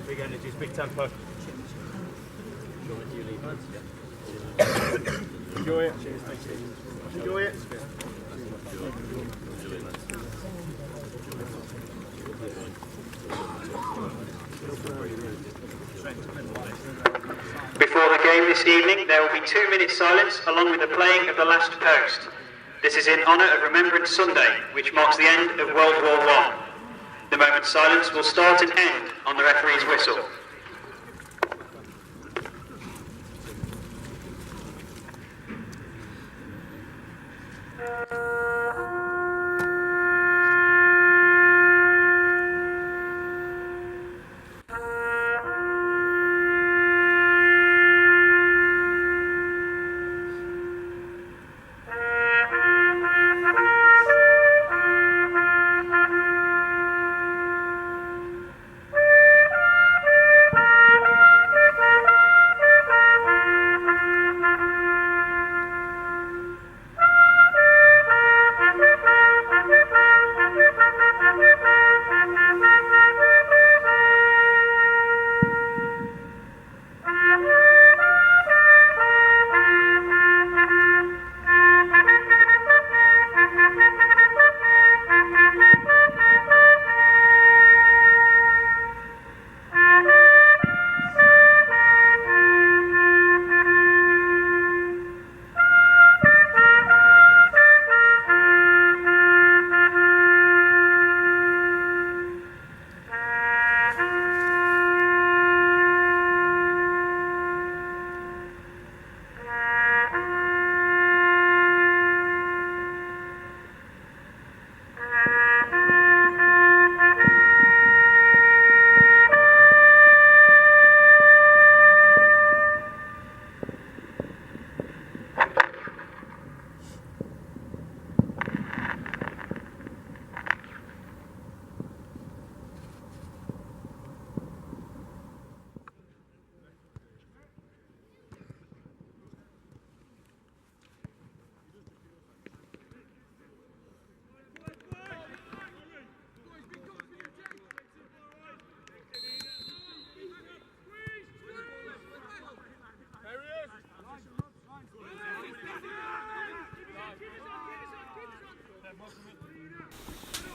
Big energies, big tempo. Enjoy it. Cheers, thank you. Enjoy it. Before the game this evening, there will be 2 minutes silence along with the playing of the last post. This is in honour of Remembrance Sunday, which marks the end of World War I. The moment's silence will start and end on the referee's whistle.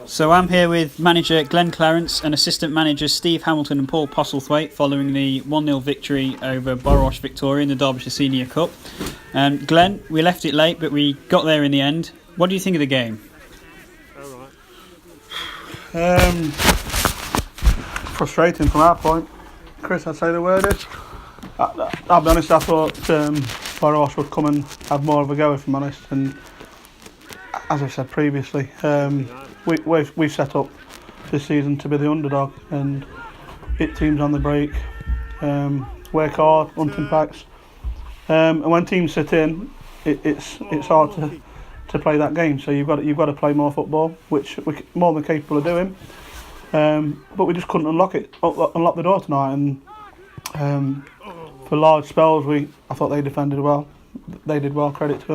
So I'm here with manager Glenn Clarence and assistant managers Steve Hamilton and Paul Postlethwaite following the 1-0 victory over Borrowash Victoria in the Derbyshire Senior Cup. Glenn, we left it late but we got there in the end. What do you think of the game? Frustrating from our point. Chris, I'd say the word is. I'll be honest, I thought Borrowash would come and have more of a go, if I'm honest, and as I said previously, we've set up this season to be the underdog and hit teams on the break, work hard, hunting packs, and when teams sit in, it's hard to play that game. So you've got to play more football, which we're more than capable of doing, but we just couldn't unlock the door tonight. And for large spells, I thought they defended well. They did well, credit to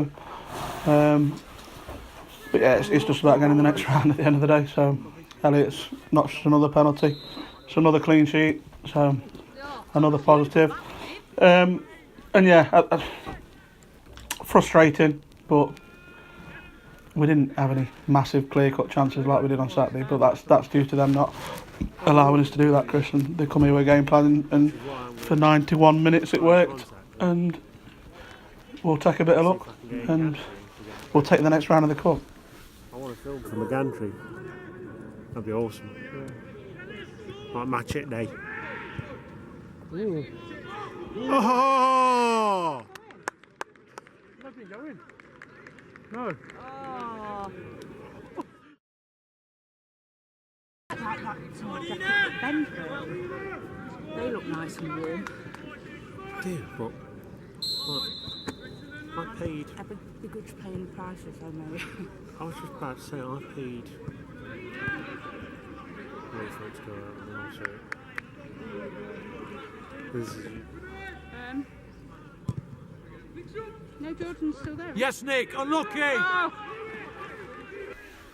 them. But yeah, it's just about getting the next round at the end of the day. So Elliott's notched another penalty, it's another clean sheet, so another positive. And yeah, frustrating, but we didn't have any massive clear-cut chances like we did on Saturday. But that's due to them not allowing us to do that, Chris. And they come here with a game plan, and for 91 minutes it worked. And we'll take a bit of luck, and we'll take the next round of the cup. From a gantry. That'd be awesome. Like match it day. Oh! Where's he going? No. Oh. Like that jacket that Ben's wearing. They look nice and warm. Do, but I paid. I'd be good to paying the prices, I know. I was just about to say I paid. Wait for it to go out and then I'll show it. This is No, Jordan's still there. Yes, Nick, unlucky! Oh.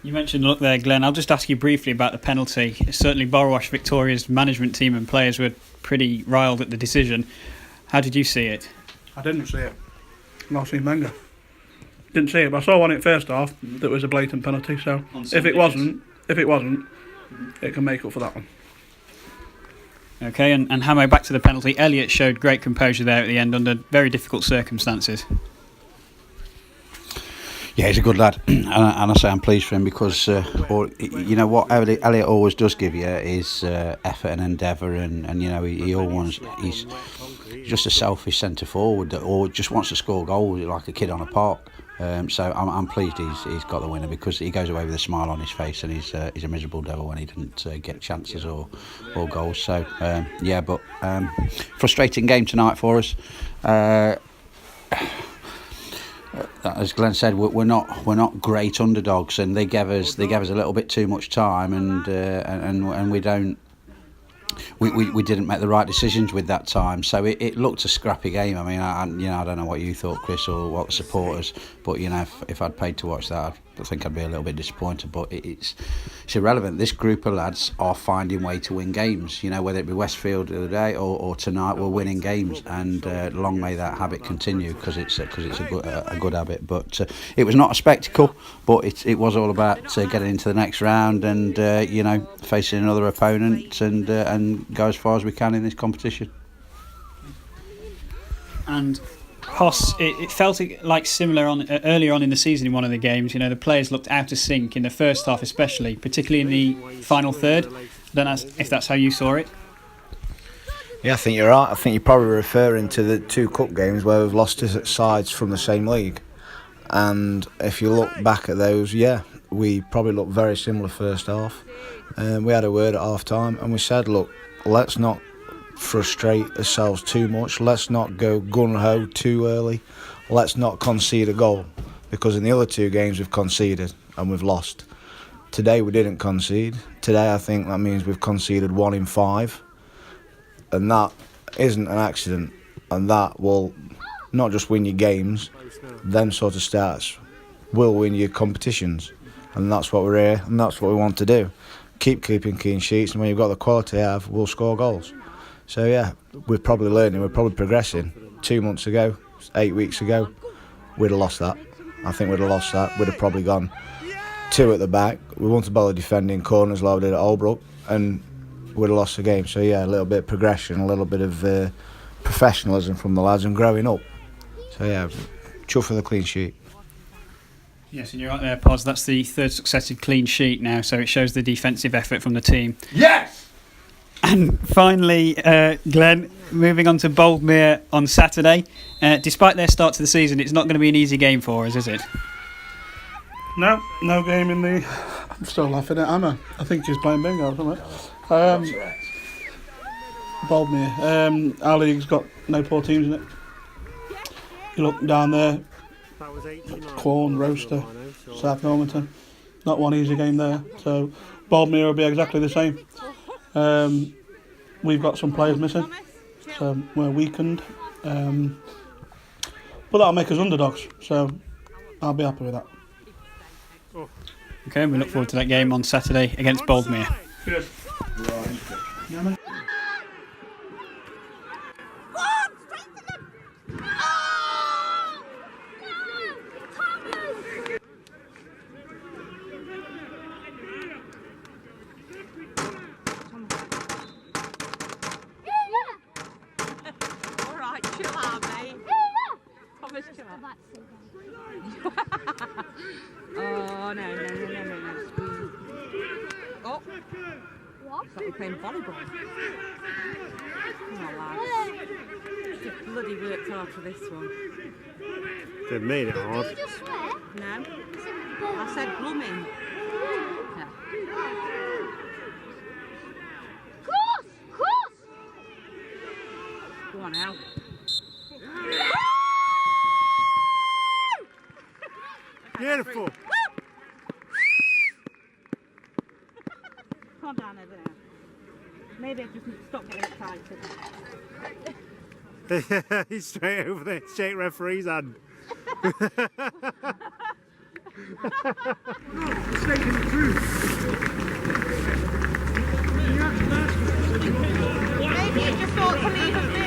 You mentioned luck there, Glenn. I'll just ask you briefly about the penalty. Certainly Borrowash Victoria's management team and players were pretty riled at the decision. How did you see it? I didn't see it. Not seen Menga. Didn't see it, but I saw one in first half that was a blatant penalty. So if it wasn't, it can make up for that one. Okay, and Hamo, back to the penalty. Elliott showed great composure there at the end under very difficult circumstances. Yeah, he's a good lad, and I say I'm pleased for him because, you know, what Elliot always does give you is effort and endeavour, and you know he's just a selfish centre forward that or just wants to score goals like a kid on a park. So I'm pleased he's got the winner because he goes away with a smile on his face, and he's a miserable devil when he didn't get chances or goals. So yeah, but frustrating game tonight for us. As Glenn said, we're not great underdogs, and they gave us a little bit too much time, and we don't. We didn't make the right decisions with that time, so it looked a scrappy game. I mean, I don't know what you thought, Chris, or what the supporters, but you know, if I'd paid to watch that, I think I'd be a little bit disappointed. But it's irrelevant. This group of lads are finding way to win games. You know, whether it be Westfield the other day or tonight, we're winning games, and long may that habit continue because it's a good habit. But it was not a spectacle, but it was all about getting into the next round and you know, facing another opponent and go as far as we can in this competition. And Hoss, it felt like similar earlier on in the season in one of the games. You know, the players looked out of sync in the first half, especially, particularly in the final third. I don't know if that's how you saw it. Yeah, I think you're right. I think you're probably referring to the two cup games where we've lost to sides from the same league. And if you look back at those, yeah, we probably looked very similar first half. We had a word at half time and we said, look, let's not frustrate ourselves too much. Let's not go gun-ho too early. Let's not concede a goal, because in the other two games we've conceded and we've lost. Today we didn't concede. Today I think that means we've conceded 1 in 5, and that isn't an accident, and that will not just win your games, them sort of stats will win your competitions, and that's what we're here and that's what we want to do. Keep keeping clean sheets, and when you've got the quality I have, we'll score goals. So yeah, we're probably learning, we're probably progressing. 2 months ago, 8 weeks ago, we'd have lost that. I think we'd have lost that. We'd have probably gone 2 at the back. We wouldn't have bothered defending corners like we did at Holbrook, and we'd have lost the game. So yeah, a little bit of progression, a little bit of professionalism from the lads and growing up. So yeah, chuff for the clean sheet. Yes, and you're right there, Poz. That's the third successive clean sheet now, so it shows the defensive effort from the team. Yes! And finally, Glenn, moving on to Boldmere on Saturday. Despite their start to the season, it's not going to be an easy game for us, is it? No game in the... I'm still laughing at Anna. I think she's playing bingo or something. Boldmere. Our league's got no poor teams in it. You look down there, Quorn, Roaster, South Normanton. Not one easy game there. So Boldmere will be exactly the same. We've got some players missing, so we're weakened. But that'll make us underdogs, so I'll be happy with that. Okay, we look forward to that game on Saturday against Boldmere. Cheers. Oh, no. Oh. What? It's like we're playing volleyball. Come on, lads. Just bloody worked hard for this one. Didn't mean it hard. No. I said blooming. Yeah. Cross! Go on now. Beautiful. Calm down over there. Maybe I just need to stop getting excited. He's straight over there, shake referee's hand. Maybe you just thought to leave us be.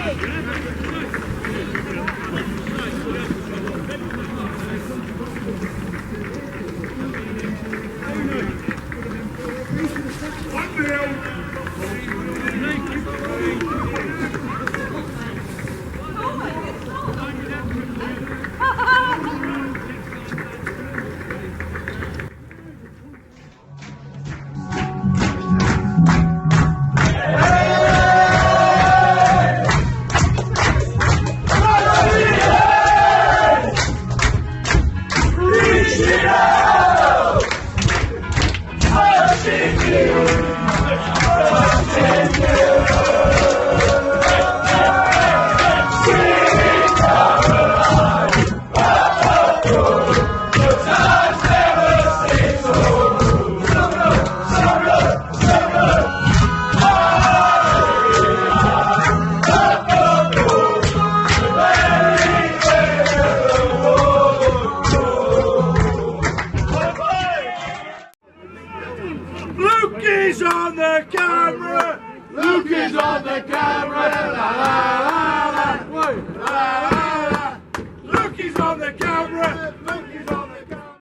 Luke is on the camera! Luke is on the camera! La la la la! La la la! Luke is on the camera!